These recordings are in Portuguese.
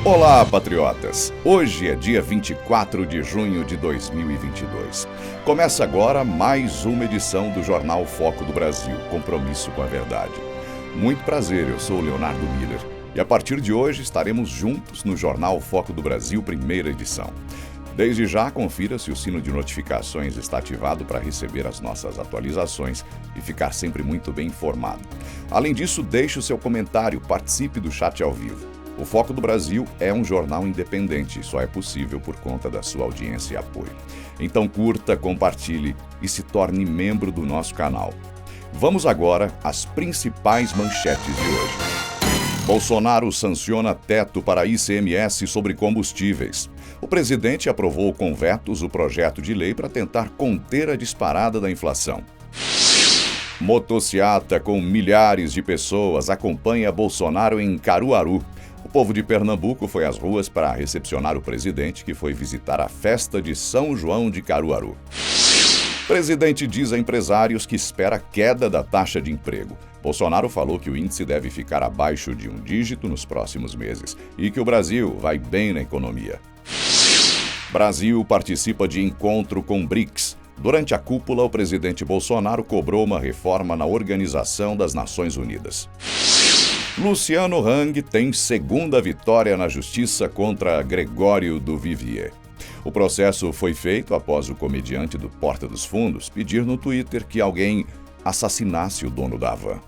Olá, patriotas! Hoje é dia 24 de junho de 2022. Começa agora mais uma edição do Jornal Foco do Brasil, Compromisso com a Verdade. Muito prazer, eu sou Leonardo Miller e a partir de hoje estaremos juntos no Jornal Foco do Brasil, primeira edição. Desde já, confira se o sino de notificações está ativado para receber as nossas atualizações e ficar sempre muito bem informado. Além disso, deixe o seu comentário, participe do chat ao vivo. O Foco do Brasil é um jornal independente e só é possível por conta da sua audiência e apoio. Então curta, compartilhe e se torne membro do nosso canal. Vamos agora às principais manchetes de hoje. Bolsonaro sanciona teto para ICMS sobre combustíveis. O presidente aprovou com vetos o projeto de lei para tentar conter a disparada da inflação. Motociata com milhares de pessoas acompanha Bolsonaro em Caruaru. O povo de Pernambuco foi às ruas para recepcionar o presidente, que foi visitar a festa de São João de Caruaru. O presidente diz a empresários que espera queda da taxa de emprego. Bolsonaro falou que o índice deve ficar abaixo de um dígito nos próximos meses e que o Brasil vai bem na economia. Brasil participa de encontro com BRICS. Durante a cúpula, o presidente Bolsonaro cobrou uma reforma na Organização das Nações Unidas. Luciano Hang tem segunda vitória na justiça contra Gregório do Vivier. O processo foi feito após o comediante do Porta dos Fundos pedir no Twitter que alguém assassinasse o dono da van.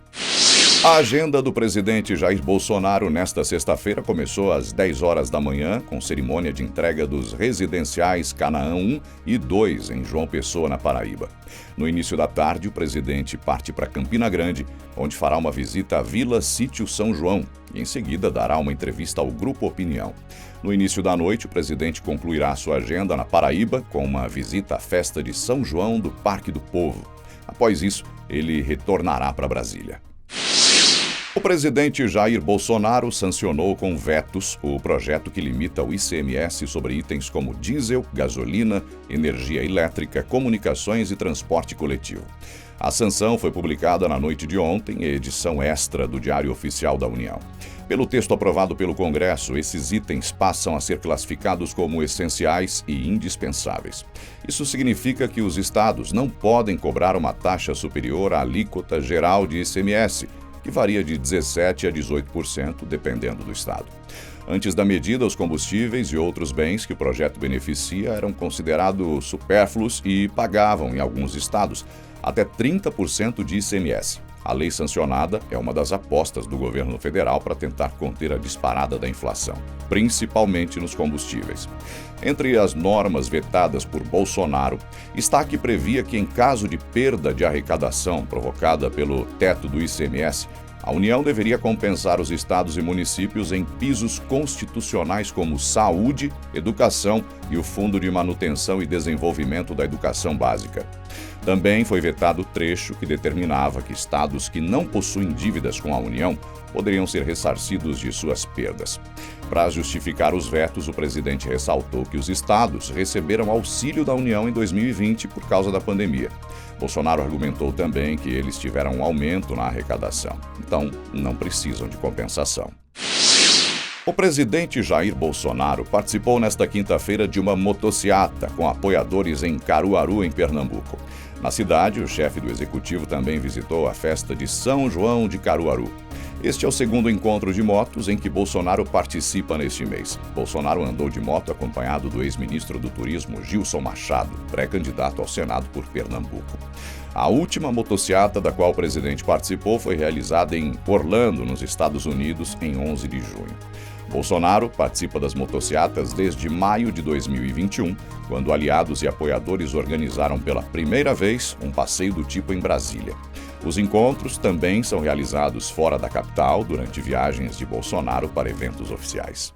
A agenda do presidente Jair Bolsonaro nesta sexta-feira começou às 10 horas da manhã, com cerimônia de entrega dos residenciais Canaã 1 e 2 em João Pessoa, na Paraíba. No início da tarde, o presidente parte para Campina Grande, onde fará uma visita à Vila Sítio São João e, em seguida, dará uma entrevista ao Grupo Opinião. No início da noite, o presidente concluirá sua agenda na Paraíba com uma visita à festa de São João do Parque do Povo. Após isso, ele retornará para Brasília. O presidente Jair Bolsonaro sancionou com vetos o projeto que limita o ICMS sobre itens como diesel, gasolina, energia elétrica, comunicações e transporte coletivo. A sanção foi publicada na noite de ontem, em edição extra do Diário Oficial da União. Pelo texto aprovado pelo Congresso, esses itens passam a ser classificados como essenciais e indispensáveis. Isso significa que os estados não podem cobrar uma taxa superior à alíquota geral de ICMS, que varia de 17% a 18%, dependendo do estado. Antes da medida, os combustíveis e outros bens que o projeto beneficia eram considerados supérfluos e pagavam, em alguns estados, até 30% de ICMS. A lei sancionada é uma das apostas do governo federal para tentar conter a disparada da inflação, principalmente nos combustíveis. Entre as normas vetadas por Bolsonaro, está a que previa que, em caso de perda de arrecadação provocada pelo teto do ICMS, a União deveria compensar os estados e municípios em pisos constitucionais como saúde, educação e o Fundo de Manutenção e Desenvolvimento da Educação Básica. Também foi vetado o trecho que determinava que estados que não possuem dívidas com a União poderiam ser ressarcidos de suas perdas. Para justificar os vetos, o presidente ressaltou que os estados receberam auxílio da União em 2020 por causa da pandemia. Bolsonaro argumentou também que eles tiveram um aumento na arrecadação, então não precisam de compensação. O presidente Jair Bolsonaro participou nesta quinta-feira de uma motociata com apoiadores em Caruaru, em Pernambuco. Na cidade, o chefe do executivo também visitou a festa de São João de Caruaru. Este é o segundo encontro de motos em que Bolsonaro participa neste mês. Bolsonaro andou de moto acompanhado do ex-ministro do Turismo, Gilson Machado, pré-candidato ao Senado por Pernambuco. A última motociata da qual o presidente participou foi realizada em Orlando, nos Estados Unidos, em 11 de junho. Bolsonaro participa das motociatas desde maio de 2021, quando aliados e apoiadores organizaram pela primeira vez um passeio do tipo em Brasília. Os encontros também são realizados fora da capital durante viagens de Bolsonaro para eventos oficiais.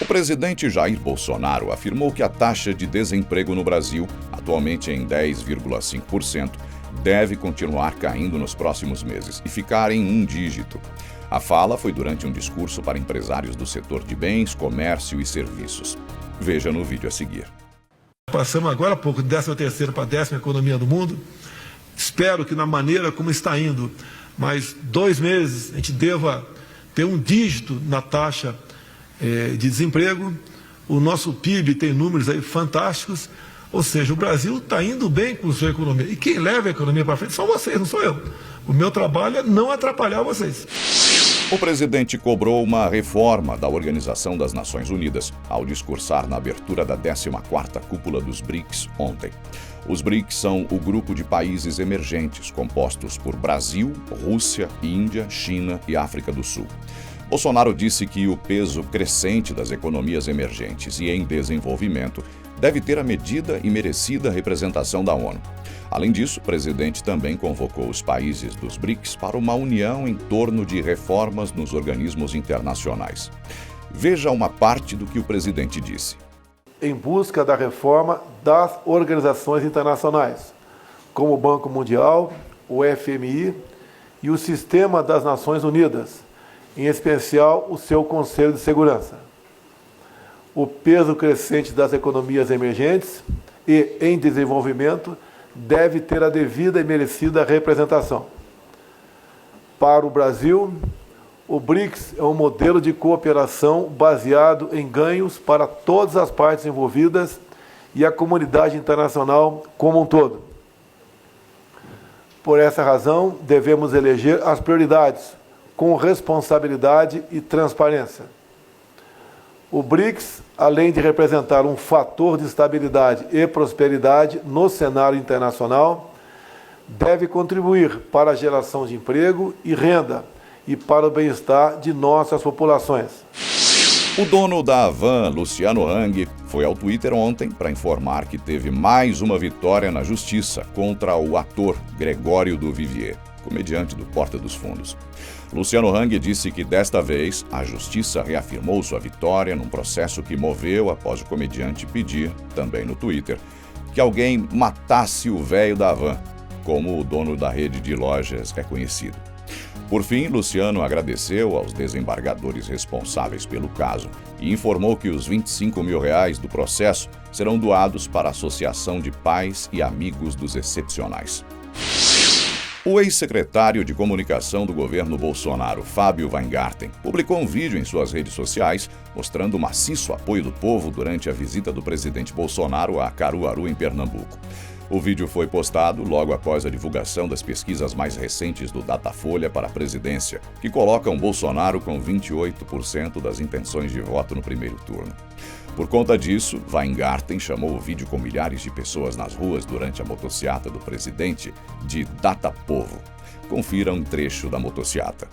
O presidente Jair Bolsonaro afirmou que a taxa de desemprego no Brasil, atualmente em 10,5%, deve continuar caindo nos próximos meses e ficar em um dígito. A fala foi durante um discurso para empresários do setor de bens, comércio e serviços. Veja no vídeo a seguir. Passamos agora há pouco de 13ª para a 10ª economia do mundo. Espero que na maneira como está indo, mais 2 meses, a gente deva ter um dígito na taxa de desemprego, o nosso PIB tem números aí fantásticos, ou seja, o Brasil está indo bem com a sua economia. E quem leva a economia para frente são vocês, não sou eu. O meu trabalho é não atrapalhar vocês. O presidente cobrou uma reforma da Organização das Nações Unidas ao discursar na abertura da 14ª Cúpula dos BRICS ontem. Os BRICS são o grupo de países emergentes compostos por Brasil, Rússia, Índia, China e África do Sul. Bolsonaro disse que o peso crescente das economias emergentes e em desenvolvimento deve ter a medida e merecida representação da ONU. Além disso, o presidente também convocou os países dos BRICS para uma união em torno de reformas nos organismos internacionais. Veja uma parte do que o presidente disse. Em busca da reforma das organizações internacionais, como o Banco Mundial, o FMI e o Sistema das Nações Unidas, em especial o seu Conselho de Segurança. O peso crescente das economias emergentes e em desenvolvimento deve ter a devida e merecida representação. Para o Brasil, o BRICS é um modelo de cooperação baseado em ganhos para todas as partes envolvidas e a comunidade internacional como um todo. Por essa razão, devemos eleger as prioridades com responsabilidade e transparência. O BRICS, além de representar um fator de estabilidade e prosperidade no cenário internacional, deve contribuir para a geração de emprego e renda e para o bem-estar de nossas populações. O dono da Havan, Luciano Hang, foi ao Twitter ontem para informar que teve mais uma vitória na justiça contra o ator Gregório do Vivier, comediante do Porta dos Fundos. Luciano Hang disse que desta vez a justiça reafirmou sua vitória num processo que moveu após o comediante pedir, também no Twitter, que alguém matasse o velho da Havan, como o dono da rede de lojas é conhecido. Por fim, Luciano agradeceu aos desembargadores responsáveis pelo caso e informou que os R$25 mil do processo serão doados para a Associação de Pais e Amigos dos Excepcionais. O ex-secretário de Comunicação do governo Bolsonaro, Fábio Weingarten, publicou um vídeo em suas redes sociais mostrando o maciço apoio do povo durante a visita do presidente Bolsonaro a Caruaru, em Pernambuco. O vídeo foi postado logo após a divulgação das pesquisas mais recentes do Datafolha para a presidência, que colocam Bolsonaro com 28% das intenções de voto no primeiro turno. Por conta disso, Weingarten chamou o vídeo com milhares de pessoas nas ruas durante a motociata do presidente de Datapovo. Confira um trecho da motociata.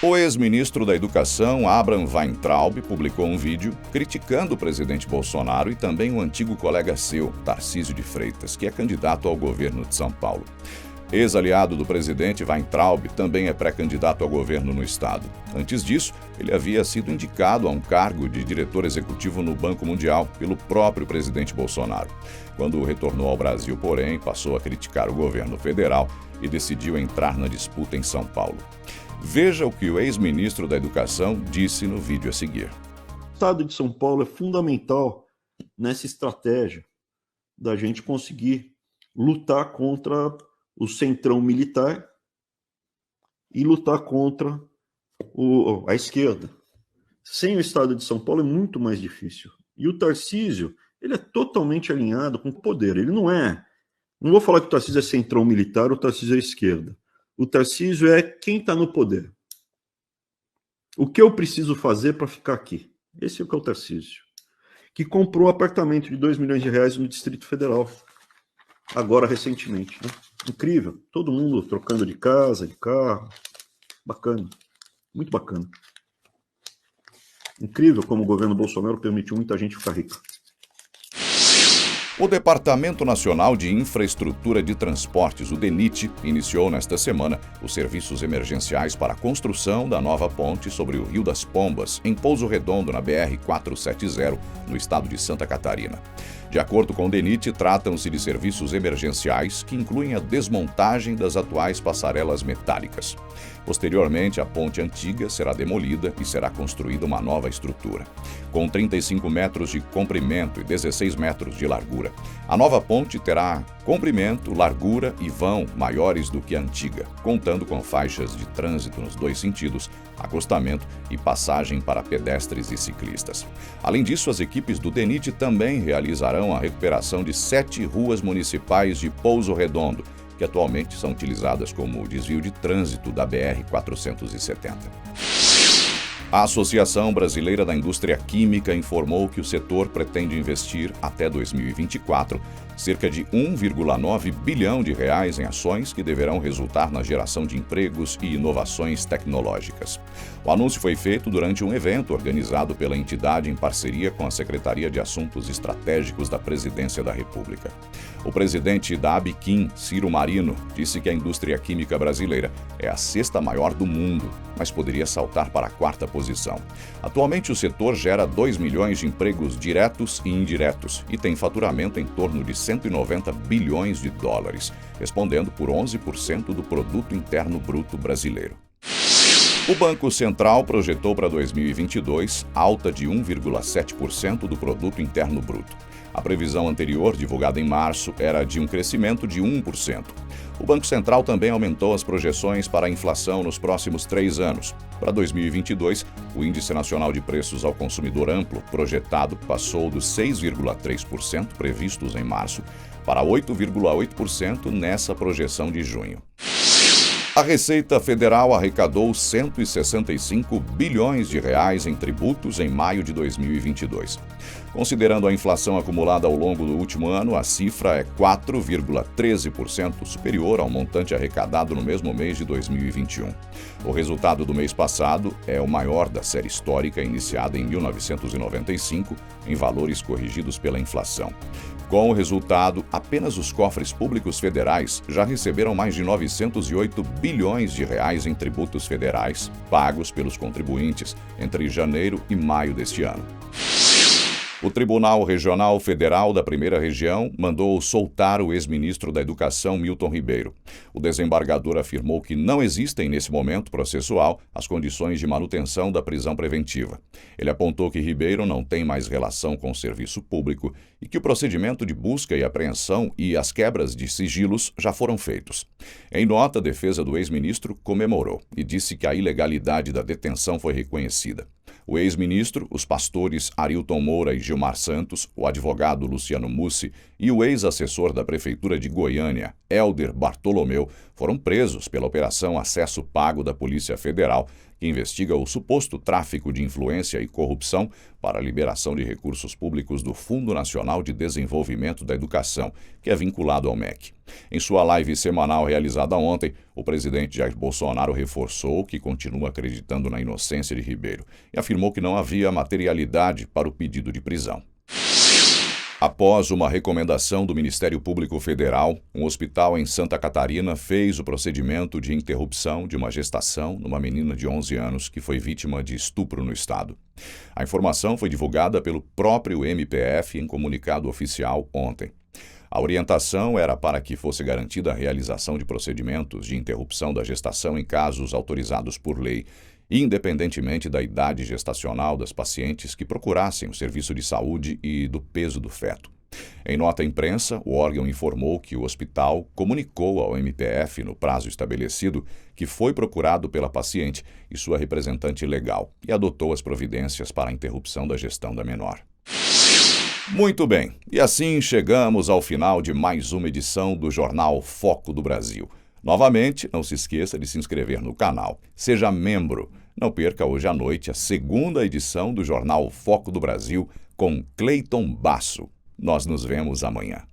O ex-ministro da Educação, Abraham Weintraub, publicou um vídeo criticando o presidente Bolsonaro e também um antigo colega seu, Tarcísio de Freitas, que é candidato ao governo de São Paulo. Ex-aliado do presidente, Weintraub também é pré-candidato ao governo no estado. Antes disso, ele havia sido indicado a um cargo de diretor executivo no Banco Mundial pelo próprio presidente Bolsonaro. Quando retornou ao Brasil, porém, passou a criticar o governo federal e decidiu entrar na disputa em São Paulo. Veja o que o ex-ministro da Educação disse no vídeo a seguir. O estado de São Paulo é fundamental nessa estratégia da gente conseguir lutar contra o centrão militar e lutar contra a esquerda. Sem o estado de São Paulo é muito mais difícil. E o Tarcísio, ele é totalmente alinhado com o poder. Ele não é... Não vou falar que o Tarcísio é centrão militar ou o Tarcísio é esquerda. O Tarcísio é quem está no poder. O que eu preciso fazer para ficar aqui? Esse é o que é o Tarcísio. Que comprou um apartamento de R$2 milhões no Distrito Federal. Agora, recentemente. Né? Incrível. Todo mundo trocando de casa, de carro. Bacana. Muito bacana. Incrível como o governo Bolsonaro permitiu muita gente ficar rica. O Departamento Nacional de Infraestrutura de Transportes, o DENIT, iniciou nesta semana os serviços emergenciais para a construção da nova ponte sobre o Rio das Pombas, em Pouso Redondo, na BR-470, no estado de Santa Catarina. De acordo com o DENIT, tratam-se de serviços emergenciais que incluem a desmontagem das atuais passarelas metálicas. Posteriormente, a ponte antiga será demolida e será construída uma nova estrutura. Com 35 metros de comprimento e 16 metros de largura, a nova ponte terá comprimento, largura e vão maiores do que a antiga, contando com faixas de trânsito nos dois sentidos, acostamento e passagem para pedestres e ciclistas. Além disso, as equipes do DENIT também realizarão a recuperação de 7 ruas municipais de Pouso Redondo, que atualmente são utilizadas como desvio de trânsito da BR-470. A Associação Brasileira da Indústria Química informou que o setor pretende investir até 2024 cerca de 1,9 bilhão de reais em ações que deverão resultar na geração de empregos e inovações tecnológicas. O anúncio foi feito durante um evento organizado pela entidade em parceria com a Secretaria de Assuntos Estratégicos da Presidência da República. O presidente da Abiquim, Ciro Marino, disse que a indústria química brasileira é a 6ª maior do mundo, mas poderia saltar para a 4ª posição. Atualmente, o setor gera 2 milhões de empregos diretos e indiretos e tem faturamento em torno de 190 bilhões de dólares, respondendo por 11% do produto interno bruto brasileiro. O Banco Central projetou para 2022 alta de 1,7% do produto interno bruto. A previsão anterior, divulgada em março, era de um crescimento de 1%. O Banco Central também aumentou as projeções para a inflação nos próximos 3 anos. Para 2022, o Índice Nacional de Preços ao Consumidor Amplo, projetado, passou dos 6,3% previstos em março para 8,8% nessa projeção de junho. A Receita Federal arrecadou 165 bilhões de reais em tributos em maio de 2022. Considerando a inflação acumulada ao longo do último ano, a cifra é 4,13% superior ao montante arrecadado no mesmo mês de 2021. O resultado do mês passado é o maior da série histórica iniciada em 1995, em valores corrigidos pela inflação. Com o resultado, apenas os cofres públicos federais já receberam mais de 908 bilhões de reais em tributos federais pagos pelos contribuintes entre janeiro e maio deste ano. O Tribunal Regional Federal da Primeira Região mandou soltar o ex-ministro da Educação, Milton Ribeiro. O desembargador afirmou que não existem, nesse momento processual, as condições de manutenção da prisão preventiva. Ele apontou que Ribeiro não tem mais relação com o serviço público e que o procedimento de busca e apreensão e as quebras de sigilos já foram feitos. Em nota, a defesa do ex-ministro comemorou e disse que a ilegalidade da detenção foi reconhecida. O ex-ministro, os pastores Arilton Moura e Gilmar Santos, o advogado Luciano Mussi e o ex-assessor da Prefeitura de Goiânia, Hélder Bartolomeu, foram presos pela Operação Acesso Pago da Polícia Federal, que investiga o suposto tráfico de influência e corrupção para a liberação de recursos públicos do Fundo Nacional de Desenvolvimento da Educação, que é vinculado ao MEC. Em sua live semanal realizada ontem, o presidente Jair Bolsonaro reforçou que continua acreditando na inocência de Ribeiro e afirmou que não havia materialidade para o pedido de prisão. Após uma recomendação do Ministério Público Federal, um hospital em Santa Catarina fez o procedimento de interrupção de uma gestação numa menina de 11 anos que foi vítima de estupro no estado. A informação foi divulgada pelo próprio MPF em comunicado oficial ontem. A orientação era para que fosse garantida a realização de procedimentos de interrupção da gestação em casos autorizados por lei, independentemente da idade gestacional das pacientes que procurassem o serviço de saúde e do peso do feto. Em nota à imprensa, o órgão informou que o hospital comunicou ao MPF, no prazo estabelecido, que foi procurado pela paciente e sua representante legal e adotou as providências para a interrupção da gestão da menor. Muito bem, e assim chegamos ao final de mais uma edição do Jornal Foco do Brasil. Novamente, não se esqueça de se inscrever no canal. Seja membro. Não perca hoje à noite a segunda edição do Jornal Foco do Brasil com Cleiton Basso. Nós nos vemos amanhã.